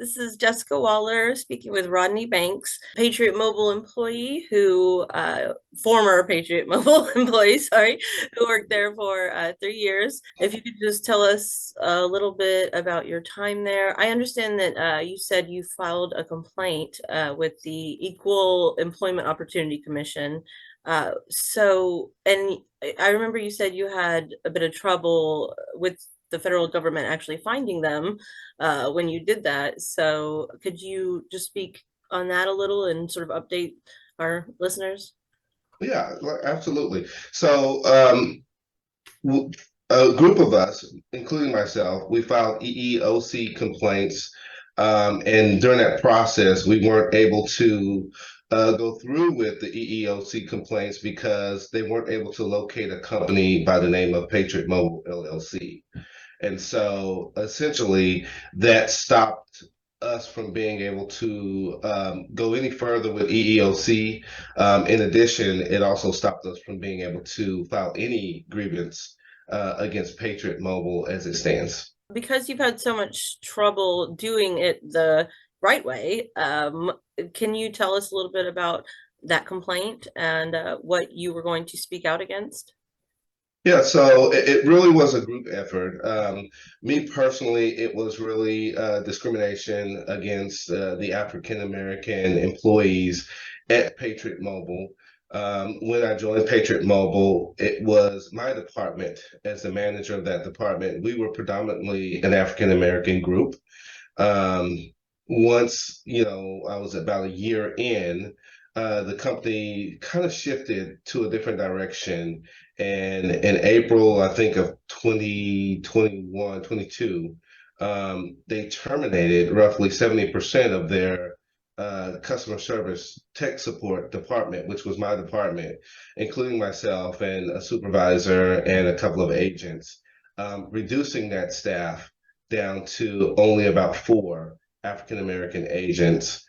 This is Jessica Waller speaking with Rodney Banks, Patriot Mobile employee former Patriot Mobile employee, sorry, who worked there for 3 years. If you could just tell us a little bit about your time there. I understand that you said you filed a complaint with the Equal Employment Opportunity Commission. And I remember you said you had a bit of trouble with the federal government actually finding them when you did that. So could you just speak on that a little and sort of update our listeners? Yeah, absolutely. So, a group of us, including myself, we filed EEOC complaints. And during that process, we weren't able to go through with the EEOC complaints because they weren't able to locate a company by the name of Patriot Mobile LLC. And so essentially that stopped us from being able to go any further with EEOC. In addition, it also stopped us from being able to file any grievance against Patriot Mobile as it stands. Because you've had so much trouble doing it the right way, can you tell us a little bit about that complaint and what you were going to speak out against? Yeah, so it really was a group effort. Me personally, it was really discrimination against the African American employees at Patriot Mobile. When I joined Patriot Mobile, it was my department as the manager of that department. We were predominantly an African American group. Um, Once, I was about a year in, the company kind of shifted to a different direction. And in April, I think of 2021, 22, they terminated roughly 70% of their customer service tech support department, which was my department, including myself and a supervisor and a couple of agents, reducing that staff down to only about four African American agents,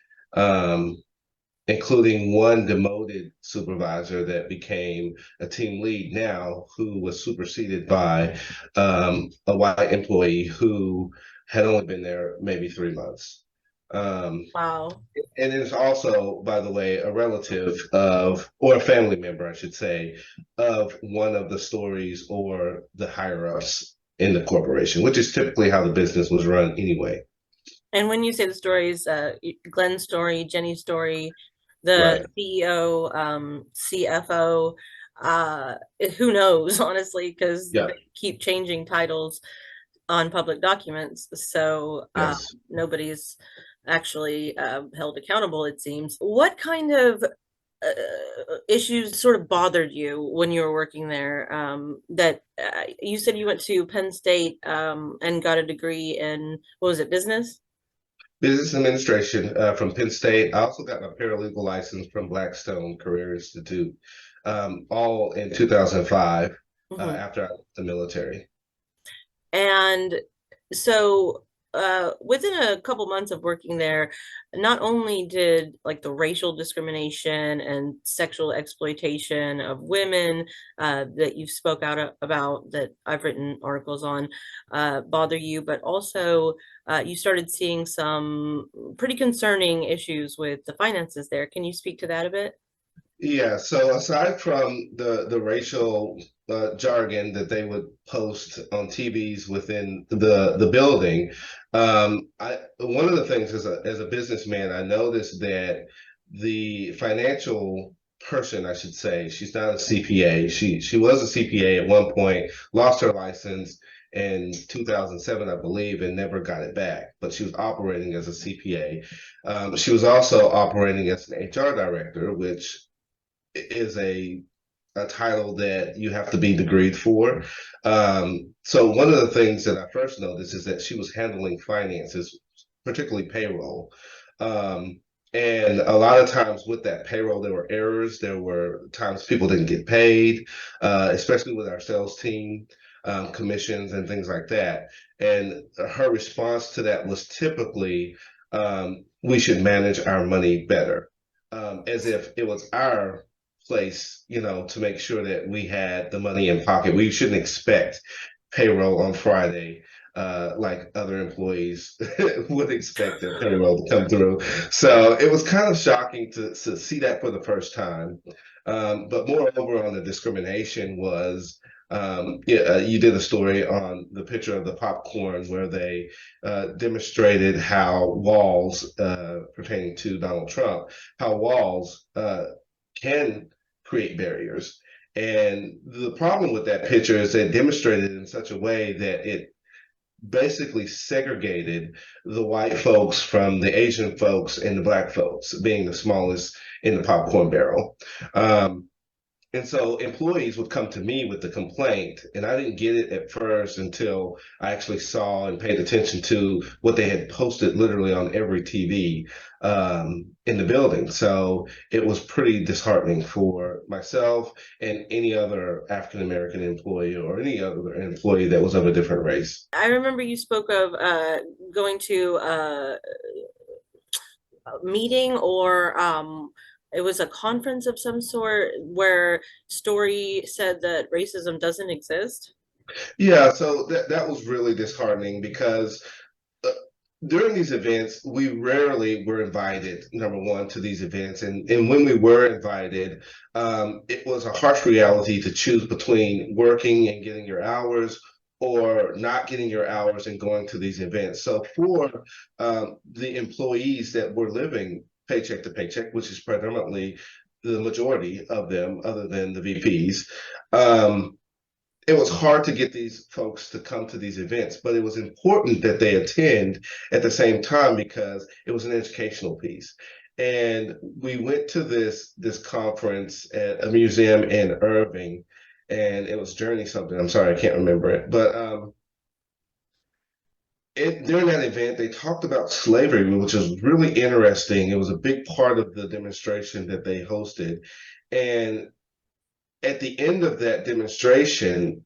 including one demoted supervisor that became a team lead now, who was superseded by a white employee who had only been there maybe 3 months. Wow. And it's also, by the way, a relative of, or a family member, I should say, of one of the stories or the higher ups in the corporation, which is typically how the business was run anyway. And when you say the stories, Glenn's story, Jenny's story, the Right. CEO, CFO, uh, who knows, honestly, because Yeah. they keep changing titles on public documents. So Yes. nobody's actually held accountable, it seems. What kind of issues sort of bothered you when you were working there? That you said you went to Penn State and got a degree in, what was it, business? Business administration from Penn State. I also got my paralegal license from Blackstone Career Institute, all in 2005 Mhm. after I left the military. And so within a couple months of working there, not only did like the racial discrimination and sexual exploitation of women that you've spoke out about, that I've written articles on, bother you, but also you started seeing some pretty concerning issues with the finances there. Can you speak to that a bit? Yeah, so aside from the racial jargon that they would post on TVs within the building, I one of the things as a businessman, I noticed that the financial person, I should say, she's not a CPA. She was a CPA at one point, lost her license in 2007, I believe, and never got it back. But she was operating as a CPA. She was also operating as an HR director, which is a title that you have to be degreed for. So one of the things that I first noticed is that she was handling finances, particularly payroll. Um, and a lot of times with that payroll, there were errors. There were times people didn't get paid, especially with our sales team, commissions and things like that. And her response to that was typically, we should manage our money better, as if it was our place, to make sure that we had the money in pocket. We shouldn't expect payroll on Friday like other employees would expect their payroll to come through. So it was kind of shocking to see that for the first time. But moreover, on the discrimination was, yeah, you did a story on the picture of the popcorn where they demonstrated how walls, pertaining to Donald Trump, how walls can create barriers. And the problem with that picture is they demonstrated in such a way that it basically segregated the white folks from the Asian folks and the black folks, being the smallest in the popcorn barrel. Um, and so employees would come to me with the complaint, and I didn't get it at first until I actually saw and paid attention to what they had posted literally on every TV in the building. So it was pretty disheartening for myself and any other African American employee or any other employee that was of a different race. I remember you spoke of going to a meeting or it was a conference of some sort where Story said that racism doesn't exist. Yeah, so that was really disheartening because uh, during these events, we rarely were invited, number one, to these events. And when we were invited, it was a harsh reality to choose between working and getting your hours or not getting your hours and going to these events. So for the employees that were living paycheck to paycheck, which is predominantly the majority of them, other than the VPs, it was hard to get these folks to come to these events, but it was important that they attend at the same time because it was an educational piece. And we went to this conference at a museum in Irving, and it was Journey something. I'm sorry, I can't remember it. But during that event, they talked about slavery, which was really interesting. It was a big part of the demonstration that they hosted. And at the end of that demonstration,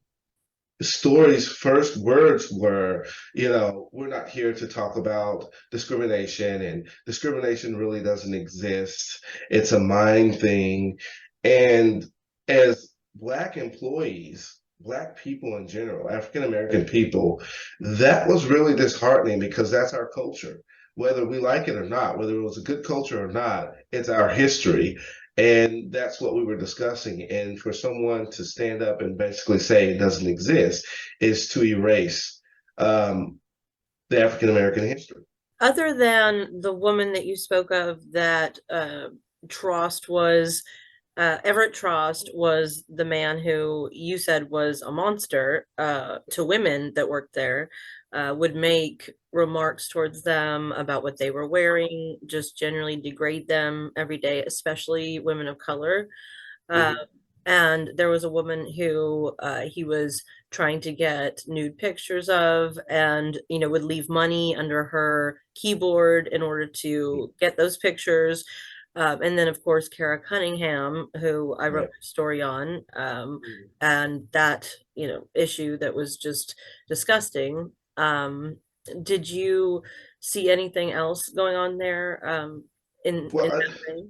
Story's first words were, we're not here to talk about discrimination, and discrimination really doesn't exist. It's a mind thing. And as Black employees, Black people in general, African American people, that was really disheartening because that's our culture. Whether we like it or not, whether it was a good culture or not, it's our history. And that's what we were discussing. And for someone to stand up and basically say it doesn't exist is to erase the African American history. Other than the woman that you spoke of that Trost was Everett Trost was the man who you said was a monster to women that worked there, would make remarks towards them about what they were wearing, just generally degrade them every day, especially women of color. Uh, Mhm. and there was a woman who he was trying to get nude pictures of and would leave money under her keyboard in order to get those pictures. And then, of course, Kara Cunningham, who I wrote Yeah. a story on, and that, issue that was just disgusting. Did you see anything else going on there in Well, that way?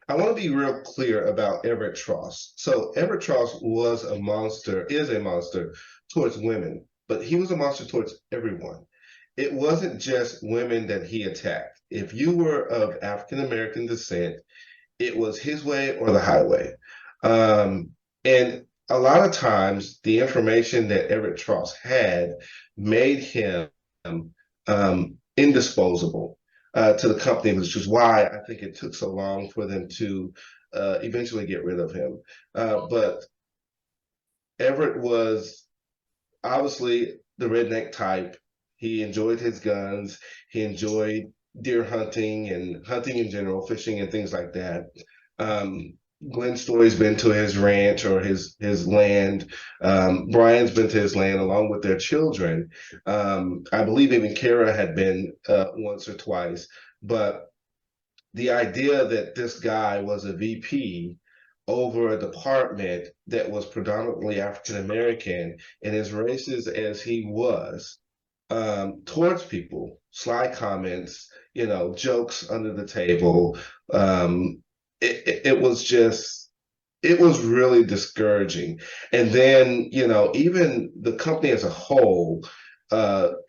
I want to be real clear about Everett Tross. So Everett Tross was a monster, is a monster towards women, but he was a monster towards everyone. It wasn't just women that he attacked. If you were of African American descent, it was his way or the highway. And a lot of times, the information that Everett Tross had made him indisposable to the company, which is why I think it took so long for them to eventually get rid of him. But Everett was obviously the redneck type. He enjoyed his guns. He enjoyed deer hunting and hunting in general, fishing and things like that. Um, Glenn Story's been to his ranch or his land. Brian's been to his land along with their children. I believe even Kara had been once or twice. But the idea that this guy was a VP over a department that was predominantly African American and as racist as he was towards people, sly comments, jokes under the table. It was just, it was really discouraging. And then, even the company as a whole,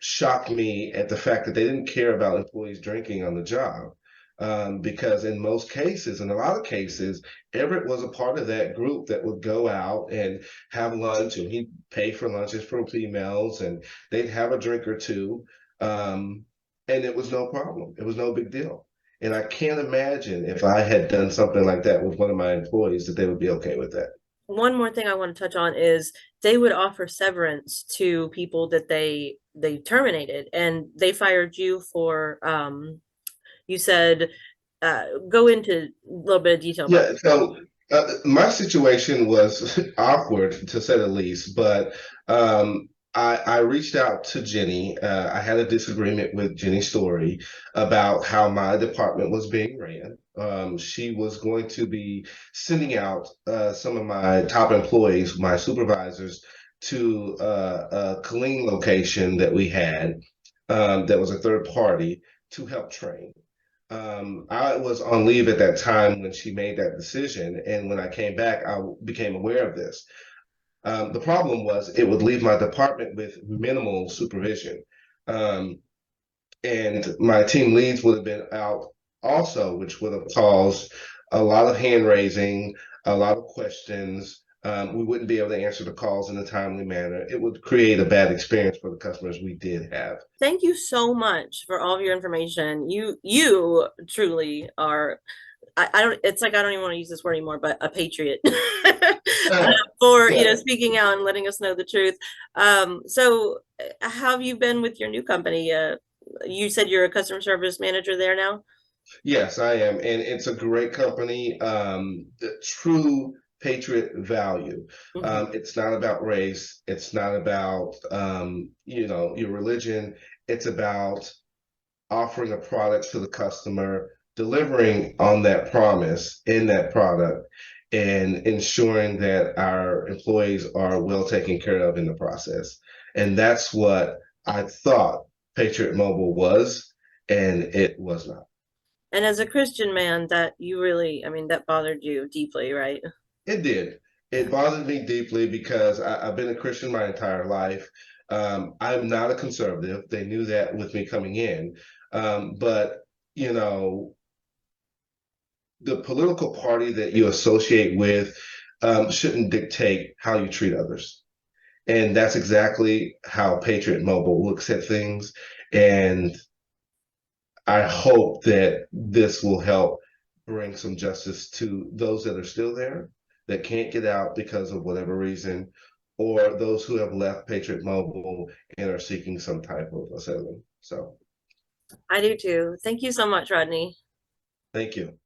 shocked me at the fact that they didn't care about employees drinking on the job. Because in most cases, in a lot of cases, Everett was a part of that group that would go out and have lunch, and he'd pay for lunches for females, and they'd have a drink or two. And it was no problem. It was no big deal. And I can't imagine if I had done something like that with one of my employees that they would be okay with that. One more thing I want to touch on is they would offer severance to people that they terminated, and they fired you for you said go into a little bit of detail about Yeah, that. so my situation was awkward to say the least, but I reached out to Jenny. I had a disagreement with Jenny Story about how my department was being ran. She was going to be sending out some of my top employees, my supervisors, to a clean location that we had that was a third party to help train. I was on leave at that time when she made that decision, and when I came back, I became aware of this. The problem was it would leave my department with minimal supervision, um, and my team leads would have been out also, which would have caused a lot of hand raising, a lot of questions. We wouldn't be able to answer the calls in a timely manner. It would create a bad experience for the customers we did have. Thank you so much for all of your information. You truly are I don't it's like I don't even want to use this word anymore, but a patriot for Yeah. speaking out and letting us know the truth. So how have you been with your new company? You said you're a customer service manager there now? Yes, I am, and it's a great company. The true patriot value. Hmm. It's not about race. It's not about your religion. It's about offering a product to the customer, delivering on that promise in that product, and ensuring that our employees are well taken care of in the process. And that's what I thought Patriot Mobile was, and it was not. And as a Christian man, that you really, I mean, that bothered you deeply, right? It did. It bothered me deeply because I've been a Christian my entire life. I'm not a conservative. They knew that with me coming in. But, you know, the political party that you associate with shouldn't dictate how you treat others. And that's exactly how Patriot Mobile looks at things. And I hope that this will help bring some justice to those that are still there that can't get out because of whatever reason, or those who have left Patriot Mobile and are seeking some type of asylum. So I do too. Thank you so much, Rodney. thank you.